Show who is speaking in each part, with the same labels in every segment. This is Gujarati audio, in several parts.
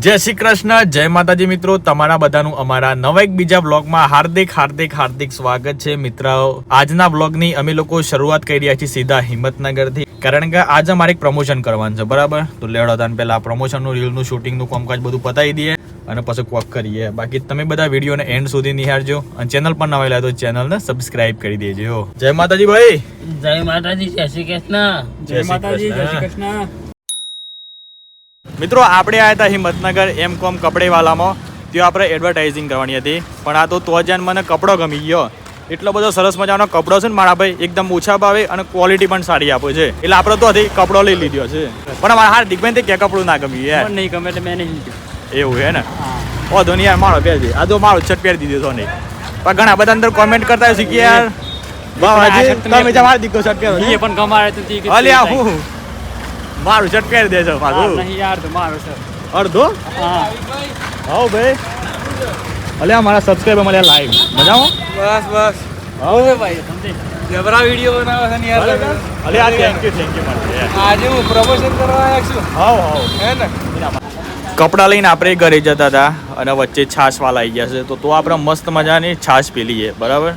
Speaker 1: જય શ્રી કૃષ્ણ, જય માતાજી મિત્રો, તમારા બધાનું અમારા નવા એક બીજા બ્લોગમાં હાર્દિક સ્વાગત છે મિત્રો। આજના બ્લોગની અમે લોકો શરૂઆત કરી રહ્યા છીએ સીધા હિંમતનગરથી, કારણ કે આજે અમારે એક પ્રમોશન કરવાનું છે, બરાબર। તો લેડો તાન પહેલા પ્રમોશનનું રીલનું શૂટિંગનું કામકાજ બધું પતાવી દઈએ અને પછી કોક કરીએ। બાકી તમે બધા વિડીયોને એન્ડ સુધી નિહાળજો અને ચેનલ પર નવા આવ્યા તો ચેનલને સબસ્ક્રાઇબ કરી દેજો। જય માતાજી ભાઈ,
Speaker 2: જય માતાજી, જય શ્રી કૃષ્ણ,
Speaker 1: જય માતાજી, જય શ્રી કૃષ્ણ। મિત્રો આપણે આવ્યા હતા હિંમતનગર એમ.કોમ કપડેવાલામાં, ત્યાં આપણે એડવર્ટાઇઝિંગ કરવાની હતી, પણ આ તો જ મને કપડો ગમી ગયો। એટલો બધો સરસ મજાનો કપડો છે ને મારા ભાઈ, એકદમ ઓછા ભાવે અને ક્વોલિટી પણ સારી આપે છે, એટલે આપણે તો હજી કપડો લઈ લીધો છે। પણ અમારા હાર્દિકભાઈ તે કે કપડું ના ગમ્યું યાર,
Speaker 2: નહીં ગમે એટલે મેં નહીં
Speaker 1: એવું હે ને? ઓ ધોની યાર મારો પહેરજે, આ તો મારો શર્ટ પહેરી દીધો નહીં, પણ ઘણા બધા અંદર કોમેન્ટ કરતા હોય છે કે યાર બાવાજી તમે જ મારો દીકરો શર્ટ પહેરો,
Speaker 2: એ પણ ગમાડે તો ઠીક છે।
Speaker 1: અલ્યા હું મારું શર્ટ પહેરી દેજો મારું
Speaker 2: નહીં યાર, તો મારો છે
Speaker 1: અડધો।
Speaker 2: હા
Speaker 1: હાઉ ભાઈ, અલ્યા મારા સબસ્ક્રાઇબર મળ્યા લાઈવ મજામાં?
Speaker 2: બસ
Speaker 1: હાઉ
Speaker 2: ભાઈ સમજી જબરા વિડિયો બનાવે છે ને યાર।
Speaker 1: અલ્યા થેન્ક યુ મારે યાર,
Speaker 2: આજે હું પ્રમોશન કરવા આવ્યો છું
Speaker 1: હાઉ
Speaker 2: હે ને।
Speaker 1: કપડાં લઈને આપણે ઘરે જતા હતા અને વચ્ચે છાશવાલા આવી ગયા છે, તો આપણે મસ્ત મજાની છાશ પી લઈએ, બરાબર।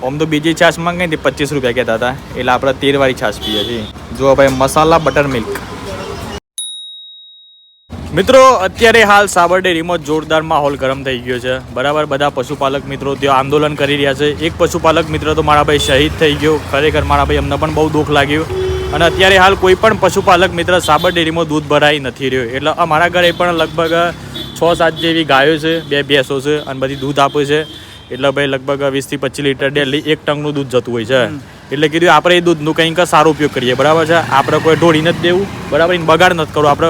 Speaker 1: આમ તો બીજી છાશ માંગી હતી 25 રૂપિયા કહેતા હતા, એટલે આપણે 13 વાળી છાશ પીએ છીએ। જુઓ ભાઈ, મસાલા બટર મિલ્ક। મિત્રો અત્યારે હાલ સાબર ડેરીમાં જોરદાર માહોલ ગરમ થઈ ગયો છે, બરાબર। બધા પશુપાલક મિત્રો ત્યાં આંદોલન કરી રહ્યા છે। એક પશુપાલક મિત્ર તો મારા ભાઈ શહીદ થઈ ગયો, ખરેખર મારા ભાઈ અમને પણ બહુ દુઃખ લાગ્યું। અને અત્યારે હાલ કોઈ પણ પશુપાલક મિત્ર સાબર ડેરીમાં દૂધ ભરાઈ નથી રહ્યો, એટલે અમારા ઘરે પણ લગભગ 6-7 જેવી ગાયો છે, 2 ભેંસો છે અને બધી દૂધ આપે છે, એટલે ભાઈ લગભગ 20 થી 25 લીટર ડેલી 1 ટનનું દૂધ જતું હોય છે। એટલે કીધું આપણે એ દૂધનું કંઈક સારો ઉપયોગ કરીએ, બરાબર છે। આપણે કોઈ ઢોળી નથી દેવું, બરાબર, એને બગાડ નથી કરવો આપણે।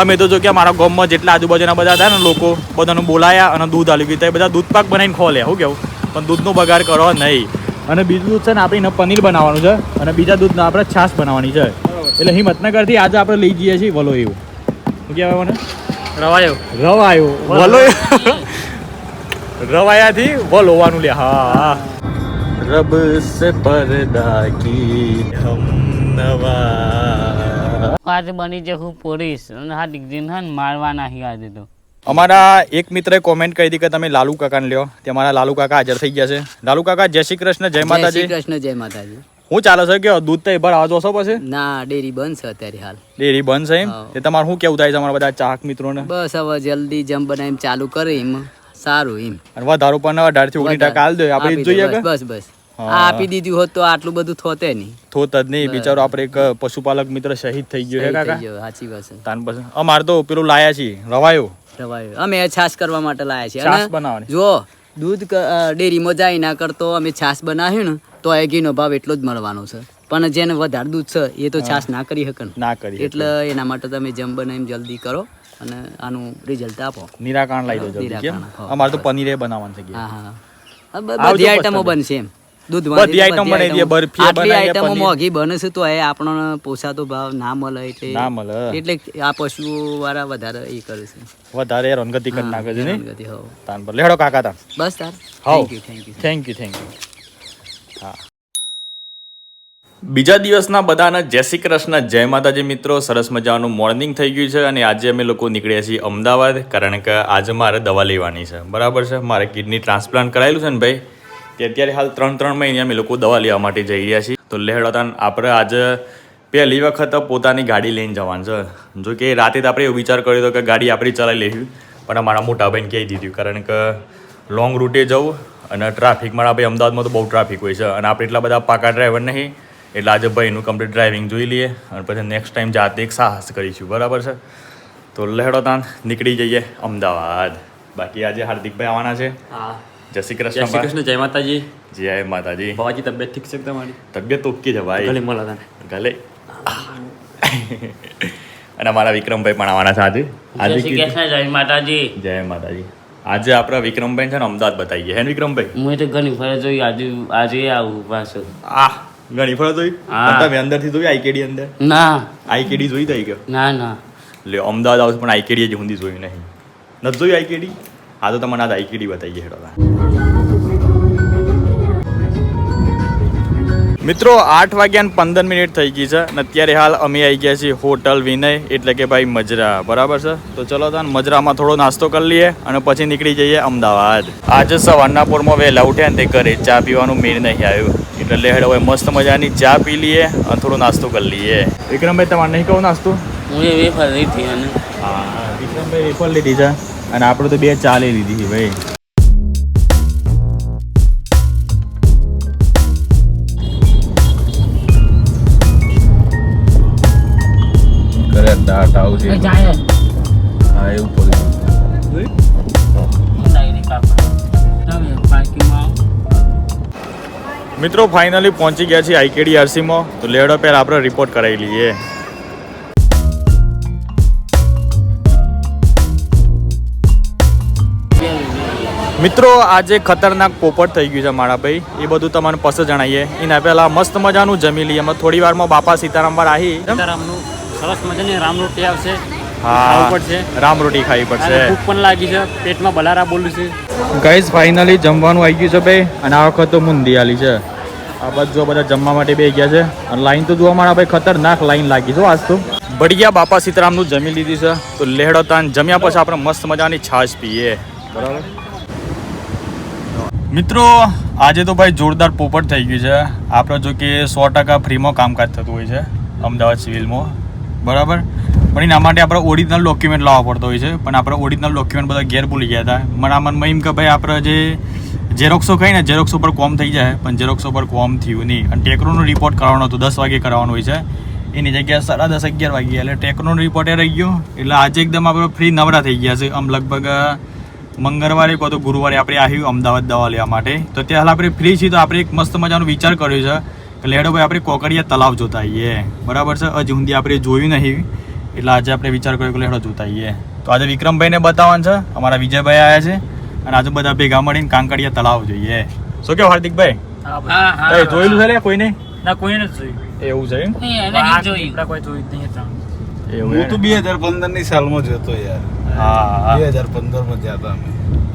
Speaker 1: અમે તો જો કે મારા ગામમાં જેટલા આજુબાજુના બધા હતા ને લોકો, બધાને બોલાયા અને દૂધ આલી ગયું, બધા દૂધ પાક બનાવીને ખોલ્યા, શું કેવું? પણ દૂધનો બગાડ કરો નહીં। અને બીજું દૂધ છે ને આપણે એને પનીર બનાવવાનું છે અને બીજા દૂધને આપણે છાશ બનાવવાની છે, એટલે હિંમતનગરથી આજે આપણે લઈ જઈએ છીએ વલો એવું, શું કહેવાય મને? રવાયો વલો રવાયાથી વલોવાનું લે। હા, રબ સે પરદા કી હમ નવા।
Speaker 2: આજે બની જે હું પોલીસ અને હા દીકરીને હા મારવા નાખી આજે તો।
Speaker 1: અમારા એક મિત્રએ કોમેન્ટ કરી હતી કે તમે લાલુ કાકાને લ્યો, તે મારા લાલુ કાકા હાજર થઈ ગયા છે। લાલુ કાકા જય શ્રી કૃષ્ણ, જય માતાજી।
Speaker 3: જય શ્રી કૃષ્ણ, જય માતાજી।
Speaker 1: હું ચાલે છે કે દૂધ તો ભરાવા જોશો પછી?
Speaker 3: ના, ડેરી બંધ છે અત્યારે હાલ।
Speaker 1: ડેરી બંધ છે એમ? તે તમારે શું કેવું થાય છે અમારા બધા ચાહક મિત્રોને?
Speaker 3: બસ હવે જલ્દી જમ બનાવીને ચાલુ કરે એમ સારું એમ।
Speaker 1: અને વધારો પણ 18 થી 19% હાલ દો આપણે જોઈએ કે
Speaker 3: બસ આ આપી દીધું હોત તો આટલું બધું થોતે નહીં,
Speaker 1: થોત જ નહીં। બિચારો આપણે એક પશુપાલક મિત્ર શહીદ થઈ ગયો છે કાકા,
Speaker 3: સાચી વાત છે।
Speaker 1: તાન પછી અમારે તો પેલું લાયા છીએ રવાયો,
Speaker 3: અમે છાશ કરવા માટે લાયા છીએ।
Speaker 1: છાશ
Speaker 3: અને
Speaker 1: બનાવવાની।
Speaker 3: જો દૂધ ડેરીમાં જાય ના કરતો અમે છાશ બનાવ્યું ને તો એ ઘીનો ભાવ એટલો જ મળવાનો છે, પણ જેને વધારે દૂધ છે એ તો છાશ ના કરી શકે ને,
Speaker 1: ના કરી
Speaker 3: એટલે એના માટે તમે જમ બનાવીને જલ્દી કરો અને આનું રિઝલ્ટ આપો।
Speaker 1: નિરાકરણ લઈ દો જલ્દી, કેમ? અમારે તો પનીરે બનાવવાનું છે કે
Speaker 3: હા, બધી આઈટમો બનશે એમ, દૂધ
Speaker 1: બધી આઈટમ બનાવી દઈએ, બરફી
Speaker 3: આટલી આઈટમો મોંઘી બને છે તો એ આપણને પોસાતો ભાવ ના મળે,
Speaker 1: ના મળે,
Speaker 3: એટલે આ પશુઓ વાળા વધારે એ કરે છે,
Speaker 1: વધારે રંગતી કરી નાખે છે ને
Speaker 3: ગતિ હો।
Speaker 1: તાન પર લેડો કાકા તાન
Speaker 3: બસ તાર
Speaker 1: હાઉ,
Speaker 3: થેન્ક યુ।
Speaker 1: હા, બીજા દિવસના બધાને જય શ્રી કૃષ્ણ, જય માતાજી મિત્રો। સરસ મજાનું મોર્નિંગ થઈ ગયું છે અને આજે અમે લોકો નીકળ્યા છીએ અમદાવાદ, કારણ કે આજે મારે દવા લેવાની છે, બરાબર છે। મારે કિડની ટ્રાન્સપ્લાન્ટ કરાયેલું છે ને ભાઈ, તે અત્યારે હાલ 3 મહિને અમે લોકો દવા લેવા માટે જઈ રહ્યા છીએ। તો લેહડતાન આપણે આજે પહેલી વખત પોતાની ગાડી લઈને જવાનું છે। જો કે રાતે તો આપણે એવો વિચાર કર્યો હતો કે ગાડી આપણી ચલાવી લઈશું, પણ અમારા મોટા ભાઈને કહી દીધું, કારણ કે લોંગ રૂટે જવું અને ટ્રાફિક, મારા ભાઈ અમદાવાદમાં તો બહુ ટ્રાફિક હોય છે અને આપણે એટલા બધા પાકા ડ્રાઈવર નહીં, એટલે આજે ભાઈનું કમ્પ્લીટ ડ્રાઇવિંગ જોઈ લઈએ અને પછી નેક્સ્ટ ટાઈમ જાતે એક સાહસ કરીશું, બરાબર છે। તો લેહડતાન નીકળી જઈએ અમદાવાદ। બાકી આજે હાર્દિકભાઈ આવવાના છે।
Speaker 2: હા,
Speaker 1: જય શ્રી
Speaker 2: જય શ્રી કૃષ્ણ, જય માતાજી।
Speaker 1: જય માતાજી।
Speaker 2: બાબાજી તબિયત ઠીક છે તમારી?
Speaker 1: તબિયત ઓકે છે ભાઈ,
Speaker 2: ગલે મળા
Speaker 1: ગલે। અને અમારા વિક્રમભાઈ પણ આવવાના છે આજે।
Speaker 2: જય શ્રી કૃષ્ણ, જય માતાજી।
Speaker 1: જય માતાજી। આજે આપણા વિક્રમભાઈ છે ને અમદાવાદ બતાવીએ, હે વિક્રમભાઈ?
Speaker 2: હું તો ઘણી ફરે જોઈ, આજે આવું પાછું।
Speaker 1: ઘણી ફરજ જોઈ? તમે અંદરથી જોઈ આઈકેડી અંદર?
Speaker 2: ના,
Speaker 1: આઈકેડી જોઈ થઈ ગયો?
Speaker 2: ના
Speaker 1: લે અમદાવાદ આવશે પણ આઈકેડી જ ઊંધી જોઈ નહીં, નથી જોઈ આઈકેડી? હા તો તમને આજ આઈકેડી બતાવીએ હેડો। મિત્રો 8:15 થઈ ગઈ છે અને અત્યારે હાલ અમે આવી ગયા છીએ હોટલ વિનય એટલે કે ભાઈ મજરા, બરાબર છે. તો ચલો તાન મજરામાં થોડો નાસ્તો કરી લઈએ અને પછી નીકળી જઈએ અમદાવાદ. આજે સવારના પોરમાં વહેલા ઉઠ્યા ને તે ઘરે ચા પીવાનું મેળ નહીં આવ્યું એટલે લેહડ હવે મસ્ત મજાની ચા પી લઈએ અને થોડો નાસ્તો કરી લઈએ. વિક્રમભાઈ તમારે નહીં કહું નાસ્તો?
Speaker 2: હું એ વેફર લીધી અને
Speaker 1: હા, વિક્રમભાઈ વેફર લીધી છે અને આપણે તો 2 ચા લઈ લીધી છે ભાઈ. દાટ આવશે
Speaker 2: જાય
Speaker 1: હા એવું પડ્યું. મિત્રો ફાઇનલી પહોંચી ગયા છીએ IKDRCમાં. તો લેવડો પહેલા આપણે રિપોર્ટ કરાવી લઈએ. મિત્રો આજે ખતરનાક પોપટ થઈ ગયું છે મારા ભાઈ, એ બધું તમને પછી જણાવીએ. એના પહેલા મસ્ત મજાનું જમી લઈએ. અમે થોડી વારમાં બાપા સીતારામ વાર આવી
Speaker 2: સરસ મજાની રામરોટી આવશે.
Speaker 1: હા, રામરોટી ખાવી પડશે.
Speaker 2: ભૂખ પણ લાગી છે, પેટમાં બલારા બોલું છે.
Speaker 1: ગાઈઝ ફાઇનલી જમવાનું આવી ગયું છે ભાઈ અને આ વખત તો મુંદી આલી છે. આ બધું બધા જમવા માટે બેસી ગયા છે અને લાઈન તો જોવા મારા ભાઈ ખતરનાક લાઈન લાગી છે આજ તો. બઢિયા બાપા સીતારામનું જમી લીધી છે. તો લેહડો તાન જમ્યા પછી આપણે મસ્ત મજાની છાશ પીએ, બરાબર. મિત્રો આજે તો ભાઈ જોરદાર પોપટ થઈ ગયું છે. આપણે જો કે 100% ફ્રીમાં કામકાજ થતું હોય છે અમદાવાદ સિવિલમાં, બરાબર. પણ એના માટે આપણે ઓરિજિનલ ડોક્યુમેન્ટ લાવવા પડતો હોય છે. પણ આપણે ઓરિજિનલ ડોક્યુમેન્ટ બધા ઘેર ભૂલી ગયા હતા. મારા મનમાં એમ કે ભાઈ આપણે જે ઝેરોક્સો કહીને ઝેરોક્સો પર કોમ થઈ જાય, પણ ઝેરોક્સો પર કોમ થયું નહીં. અને ટેકરોનો રિપોર્ટ કરવાનો હતો 10 વાગે કરવાનો હોય છે, એની જગ્યાએ 10:30 11 વાગે એટલે ટેકરોનો રિપોર્ટ એ રહી ગયો. એટલે આજે એકદમ આપણે ફ્રી નવરા થઈ ગયા છે. આમ લગભગ મંગળવારે કહો તો ગુરુવારે આપણે આવ્યું અમદાવાદ દવા લેવા માટે. તો ત્યાં હાલ આપણે ફ્રી છીએ તો આપણે એક મસ્ત મજાનો વિચાર કર્યો છે કે લેડો ભાઈ આપણે કોકરિયા તલાવ જોતા આવીએ, બરાબર છે. હજી સુધી આપણે જોયું નહીં એટલે આજે આપણે વિચાર કર્યો કે લેડો જોતા આવીએ. તો આજે વિક્રમભાઈને બતાવવાનું છે, અમારા વિજયભાઈ આવ્યા છે અને આજે બધા ભેગા મળીને કાંકરિયા તલાવ જોઈએ. શું કેવું હાર્દિકભાઈ? જોયેલું છે લે કોઈ નહીં?
Speaker 2: ના કોઈ નથી
Speaker 1: એવું છે એમ?
Speaker 2: કોઈ જોયું જ નહીં.
Speaker 1: એવું
Speaker 4: હું તો 2015 ની સાલમાં જતો યાર.
Speaker 1: હા
Speaker 4: 2015 માં જતા અમે.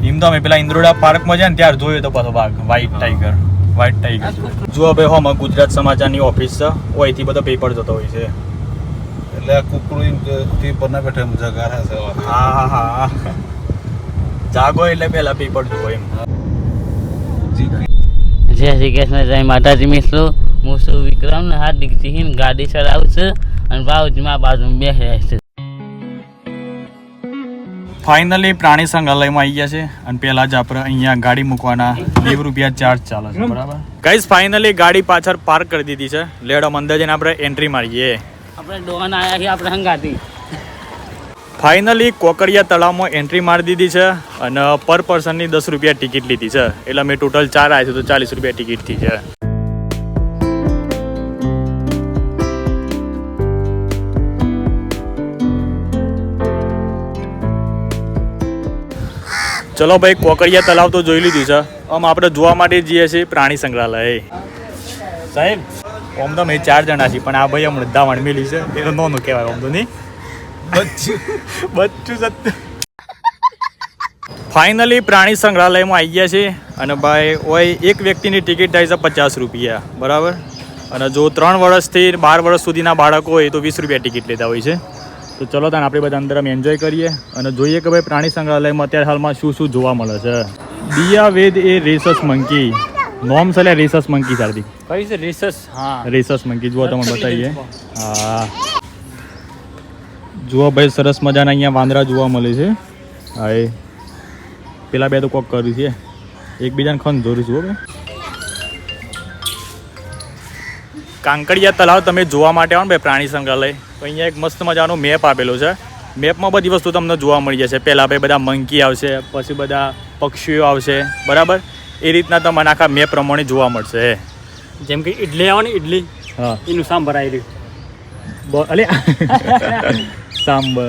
Speaker 1: એમ તો અમે પેલા ઇન્દ્રોડા પાર્કમાં જાય ને ત્યારે જોયો તો પાછો વાઘ, વ્હાઈટ ટાઈગર. જુઓ ભાઈ હોમાં ગુજરાત સમાચારની ઓફિસ છે, ઓયથી બધા પેપર જતો હોય છે.
Speaker 4: એટલે આ કુકડું તે પરના બેઠા જગારા છે.
Speaker 1: હા હા હા, જાગો એટલે પેલા પેપર જુઓ એમ.
Speaker 2: જય શ્રી કૃષ્ણ, જય માતાજી મિત્રો. હું છું વિક્રમ ને હાર્દિક સિંહ ગાડી ચલાવું છું અને બાજુમાં બેસી છે.
Speaker 1: ફાઇનલી પ્રાણી સંગ્રહાલયમાં આવી ગયા છે અને પહેલા જ આપણે અહીંયા ગાડી મૂકવાના 20 રૂપિયા ચાર્જ ચાલે છે, બરાબર. ગાઈઝ ફાઇનલી ગાડી પાછળ પાર્ક કરી દીધી છે. લેડો અંદર જઈને આપણે એન્ટ્રી મારીએ.
Speaker 2: આપણે દોકાન આવ્યા છીએ આપણે હંગાતી.
Speaker 1: ફાઇનલી કોકરિયા તળાવમાં એન્ટ્રી મારી દીધી છે અને પર પર્સનની 10 રૂપિયા ટિકિટ લીધી છે. એટલે અમે ટોટલ 4 આવ્યા છે તો 40 રૂપિયા ટિકિટ થઈ છે. ચલો ભાઈ કોકરિયા તલાવ તો જોઈ લીધું છે. આમ આપણે જોવા માટે જઈએ છીએ પ્રાણી સંગ્રહાલય. સાહેબ આમ તો મેં 4 જણા છીએ પણ આ ભાઈ હમણાં ધાવણ મેલી છે એનો નોનું કહેવાય આમ તો નહીં. બચ્ચું સત્ય. ફાઇનલી પ્રાણી સંગ્રહાલયમાં આવી ગયા છે અને ભાઈ ઓય એક વ્યક્તિની ટિકિટ થાય છે 50 રૂપિયા, બરાબર. અને જો 3 વર્ષથી 12 વર્ષ સુધીના બાળકો હોય તો 20 રૂપિયા ટિકિટ લેતા હોય છે. તો ચલો તાન આપણે બધા અંદર અમે એન્જોય કરીએ અને જોઈએ કે ભાઈ પ્રાણી સંગ્રહાલયમાં અત્યારે હાલમાં શું શું જોવા મળે છે. દિયા વેદ એ રેસસ મંકી નોમ છે, રેસસ મંકી સારથી
Speaker 2: કઈ છે રિસર્ચ? હા
Speaker 1: રેસસ મંકી જુઓ તમને બતાવીએ. હા જુઓ ભાઈ સરસ મજાના અહીંયા વાંદરા જોવા મળે છે. હા એ પેલા બે તો કોક કર્યું છે, એકબીજાને ખન જોરું છું. કાંકરિયા તલાવ તમે જોવા માટે આવો ને ભાઈ પ્રાણી સંગ્રહાલય તો અહીંયા એક મસ્ત મજાનો મેપ આપેલો છે. મેપમાં બધી વસ્તુ તમને જોવા મળી જશે. પહેલાં ભાઈ બધા મંકી આવશે, પછી બધા પક્ષીઓ આવશે, બરાબર. એ રીતના તમને આખા મેપ પ્રમાણે જોવા મળશે.
Speaker 2: જેમ કે ઇડલી આવે ને ઇડલી,
Speaker 1: હા
Speaker 2: એનું સાંભર આવી રહ્યું.
Speaker 1: અલે સાંભર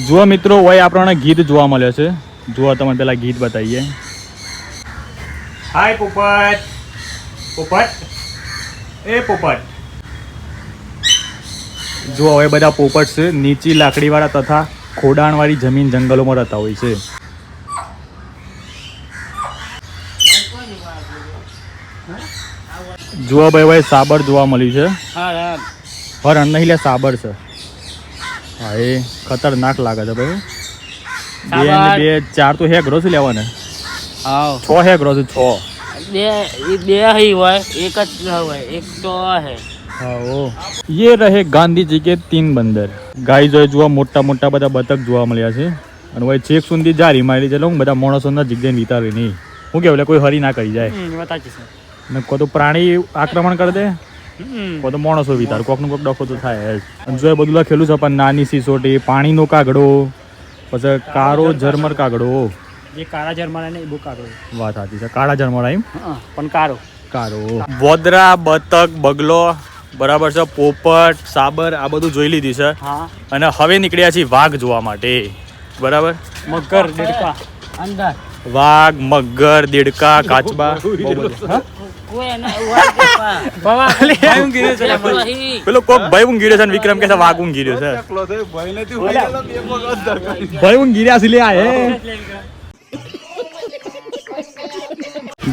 Speaker 1: જુઓ મિત્રો, હોય આપણને ગીત જોવા મળ્યો છે. જુઓ તમને પેલા ગીત બતાવીએ. હાય પોપટ, પોપટ એ પોપટ. જુઓ હવે બધા પોપટ છે નીચી લાકડીવાળા તથા ખોડાણવાળી જમીન જંગલોમાં રહેતા હોય છે. જુઓ ભાઈ સાબર જોવા મળ્યું છે.
Speaker 2: હા
Speaker 1: હરણ નહીં લે સાબર છે. હા એ ખતરનાક લાગે છે ભાઈ. બે ને બે 4 તો હેગ્રો છે લેવાને.
Speaker 2: હા
Speaker 1: 6 હેગ્રો છે 6.
Speaker 2: બે ही હોય એક જ હોય એક તો હે.
Speaker 1: हाँ ओ ये रहे गांधी जी के 3 बंदर. गाय जो જોવા મોટા મોટા બધા બતક જોવા મળ્યા છે અને ભાઈ ચેક સુધી જારી મારી છે હું બધા માણસોના જગ્યાએ વિતાવે નહીં. હું કે એટલે કોઈ હરી ના કરી જાય ને કો તો પ્રાણી આક્રમણ કરી દે કો તો માણસો વિતાર કોકનું કોક ડખો તો થાય જ. અને જો એ બધું લખેલું છે પણ નાની સિસોટી પાણીનો કાગડો પછી કાળો ઝરમર કાગડો.
Speaker 5: જે કાળા ઝરમર ને એ બહુ કાળો
Speaker 1: વાત સાચી છે કાળા ઝરમર એમ
Speaker 5: પણ કાળો
Speaker 1: કાળો. વોદરા બતક બગલો બરાબર છે પોપટ સાબર આ બધું જોઈ લીધી છે
Speaker 5: હા
Speaker 1: અને હવે નીકળ્યા છીએ વાઘ જોવા માટે. બરાબર
Speaker 5: મગર દેડકા
Speaker 2: અંદર
Speaker 1: વાઘ મગર દેડકા કાચબા બહુ બધું. હા?
Speaker 2: કોઈ એને ઉવા
Speaker 1: પેલો કોક ભાઈ ઊંઘી રહ્યો છે અને વિક્રમ કે છે વાઘ ઊંઘી રહ્યો છે.
Speaker 4: એકલો થયો, ભાઈ નથી ઉડેલો, બે પગ અંદર કરી.
Speaker 1: ભાઈ ઊંઘી રહ્યા છે લે આ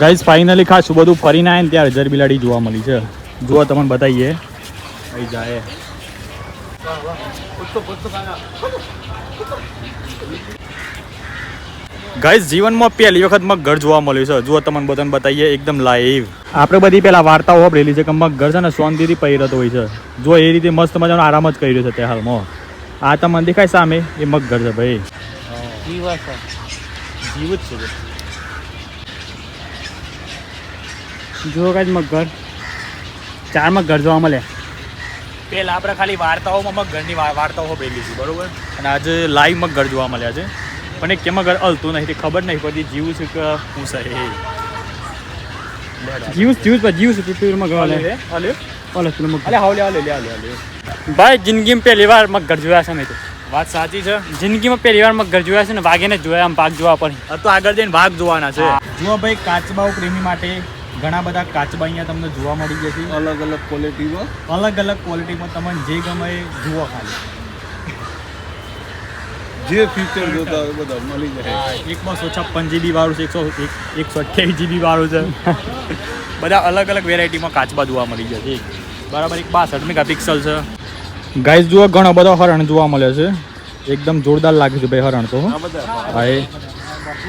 Speaker 1: ગાઈસ ફાઇનલી ખાસ બધું ફરીને આવીને ત્યારે જર બિલાડી જોવા મળી છે. જુઓ તમને બતાવીએ અહીં જાય. ગાઈસ જીવનમાં પહેલી વખત મગર જોવા મળ્યું છે. જુઓ તમને બધાને બતાવીએ એકદમ લાઈવ. આપણે બધી પેલા વાર્તાઓ વાપરેલી છે કે મગર છે ને શાંતિથી પહેરતો હોય છે. જો એ રીતે મસ્ત મજાનો આરામ જ કરી રહ્યો છે તે હાલમાં. આ તમને દેખાય સામે એ મગર છે ભાઈ.
Speaker 2: જીવ છે
Speaker 1: જીવ જ છે.
Speaker 5: જો કાંઈ મગર 4 મગર જોવા મળે.
Speaker 1: પેલા આપણે ખાલી વાર્તાઓમાં મગરની વાર્તાઓ વાપરેલી છે બરોબર અને આજે લાઈવ મગર જોવા મળ્યા છે પણ એક કે મગર હલતું નહીં તે ખબર નહીં પડતી જીવ છે કે શું છે એ.
Speaker 5: જીવ છે પીપીર મગર
Speaker 1: હાલે
Speaker 5: ઓલે
Speaker 1: હાલે
Speaker 5: ઓલે પેલો મગર.
Speaker 1: હાલે હાલે હાલે હાલે.
Speaker 5: ભાઈ જિંદગીમાં પહેલી વાર મગર જોયા છે મેં તો.
Speaker 1: વાત સાચી છે.
Speaker 5: જિંદગીમાં પહેલી વાર મગર જોયા છે ને વાઘેને જ જોયા આમ ભાગ જોવા પર.
Speaker 1: તો આગળ જઈને ભાગ જોવાના છે. જુઓ ભાઈ કાચબાઓ પ્રેમી માટે ઘણા બધા કાચબા અહીંયા તમને જોવા મળી જશે.
Speaker 4: અલગ અલગ ક્વોલિટીમાં
Speaker 1: અલગ અલગ ક્વોલિટીમાં તમને જે ગમે એ જુઓ ખાલી.
Speaker 4: જે ફીચર જોતા હોય બધા મળી જાય.
Speaker 1: 156 GB વાળું છે 128 GB વાળું છે. બધા અલગ અલગ વેરાયટીમાં કાચબા જોવા મળી જશે. બરાબર એક 62 મેગાપિક્સલ છે. ગાઈસ જુઓ ઘણો બધો હરણ જોવા મળે છે. એકદમ જોરદાર લાગે છે ભાઈ હરણ તો.
Speaker 4: આ બધા
Speaker 1: હા એ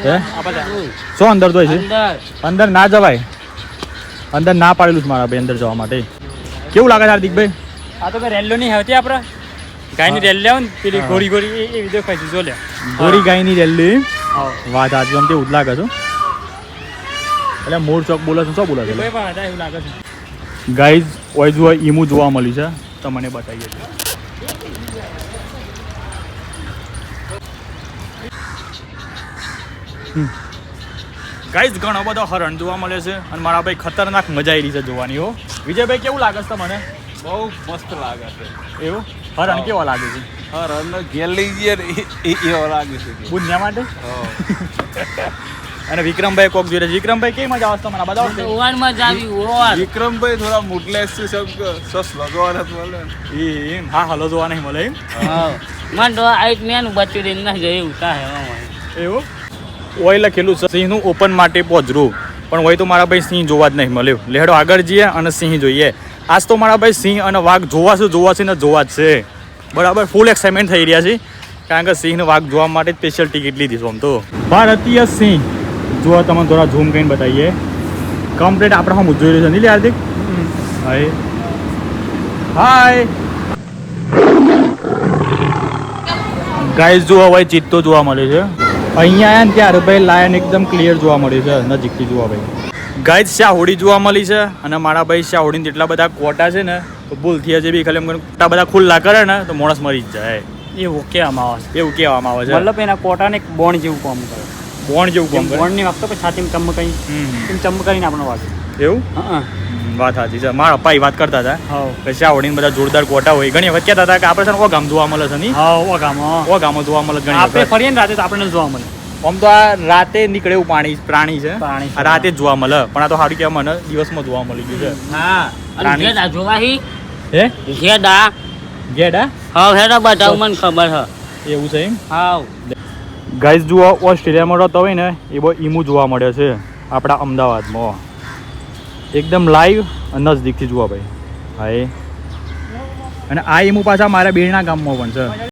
Speaker 1: હે શું અંદર તો છે અંદર ના જવાય. અંદર ના પાડેલું છે મારા ભાઈ અંદર જવા માટે. કેવું લાગે છે હાર્દિકભાઈ?
Speaker 5: આ તો ભાઈ રેલ્લો નહીં હતી આપણે ગાયની રેલ લેવો ને પેલી ઘોડી ઘોડી એ વિડીયો ખાઈ જો લે
Speaker 1: ગોરી ગાયની રેલી વાત આજે આમ તેવું જ લાગે છે. એટલે મૂળ ચોક બોલે છે શું બોલે છે
Speaker 5: કોઈ પણ હતા એવું લાગે છે.
Speaker 1: ગાઈઝ ઓય જુઓ ઈમુ જોવા મળ્યું છે તમને બતાવીએ છીએ. ગાઈઝ ઘણો બધો હરણ જોવા મળે છે અને મારા ભાઈ ખતરનાક મજા આવી રહી છે જોવાની. હો વિજયભાઈ કેવું લાગે છે તમને?
Speaker 4: બહુ મસ્ત લાગે છે.
Speaker 1: એવું હરણ કેવા લાગે છે?
Speaker 4: હા રન ઘેર લઈ જઈએ ને એવો લાગે છે કે.
Speaker 1: બુન્યા માટે.
Speaker 4: હા.
Speaker 1: અને વિક્રમભાઈ કોક જોઈ રહ્યા છે. વિક્રમભાઈ કેવી મજા આવશે મને બધા
Speaker 2: ઓવાનમાં જ આવી ઓવાર
Speaker 4: વિક્રમભાઈ થોડા મુટલેસ છે સસ લગાવવાના તો મળે ને.
Speaker 1: એમ હા હલો જોવા નહીં મળે એમ.
Speaker 2: હા મને તો આઈટ ને બચ્ચું દઈને ના જાય એવું તા હે
Speaker 1: એવું ઓય લખેલું છે સિંહનું ઓપન માટે પોજરું પણ હોય તો મારા ભાઈ સિંહ જોવા જ નહીં મળ્યું. લેડો આગળ જઈએ અને સિંહ જોઈએ. આજ તો મારા ભાઈ સિંહ અને વાઘ જોવા છે ને જોવા જ છે. બરાબર ફૂલ એક્સાઇટમેન્ટ થઈ રહ્યા છે કારણ કે સિંહ ને વાઘ જોવા માટે સ્પેશિયલ ટિકિટ લીધી છે આમ તો. ભારતીય સિંહ જો તમે થોડા ઝૂમ કરીને બતાવીએ કમ્પ્લીટ આપણે હમ જોઈ રહ્યું છે નહીં હાર્દિક? હાય હાય ગાઈસ જો હવે ચિત્તો જોવા મળે છે અહીંયા આયા ને ત્યારે ભાઈ લાયન એકદમ ક્લિયર જોવા મળ્યું છે નજીકથી જોવા ભાઈ. ગાઈસ શાહોડી જોવા મળી છે અને મારા ભાઈ શાહોડીને જેટલા બધા કોટા છે ને તો ભૂલથી હજી બી ખાલી કોટા બધા ખુલ્લા કરે ને તો માણસ મરી જ જાય
Speaker 5: એવું કહેવામાં આવે
Speaker 1: એવું કહેવામાં આવે
Speaker 5: છે
Speaker 1: છે.
Speaker 5: મતલબ એના કોટાને એક બોણ જેવું કામ કરે.
Speaker 1: બોણ જેવું કામ કરે.
Speaker 5: બોણની વખતે પછી છાતીમાં ચમકાઈ એમ ચમકાઈને આપણને વાગે.
Speaker 1: એવું
Speaker 5: હા
Speaker 1: વાત સાચી છે. મારા પપ્પા વાત કરતા હતા
Speaker 5: હા
Speaker 1: કે શાહોડીને બધા જોરદાર કોટા હોય. ઘણી વખત કહેતા હતા કે આપણે છે ને ઓ ગામ જોવા મળે છે નહીં?
Speaker 5: હા ઓગામાં
Speaker 1: ઓ ગામો જોવા મળે ઘણી
Speaker 5: આપણે
Speaker 1: વખત.
Speaker 5: ફરીએ ને રાતે તો આપણને જોવા મળે.
Speaker 1: આમ તો આ રાતે નીકળે એવું પ્રાણી છે.
Speaker 5: પ્રાણી છે.
Speaker 1: આ રાતે જ જોવા મળે પણ આ તો સારું કહેવાય મને દિવસમાં જોવા મળી ગયું છે.
Speaker 2: હા અને ઘેડા જોવાહી
Speaker 1: હે
Speaker 2: ઘેડા
Speaker 1: ગેડા
Speaker 2: હા હેડા બધા મને ખબર હ
Speaker 1: એવું છે એમ.
Speaker 2: હા
Speaker 1: ગાઈઝ જુઓ ઓસ્ટ્રેલિયામાં રહેતો હોય ને એ બહુ ઈમુ જોવા મળે છે આપણા અમદાવાદમાં. એકદમ લાઈવ નજદીકથી જુઓ ભાઈ હા એ અને આ એમું પાછા મારા બેડના ગામમાં પણ છે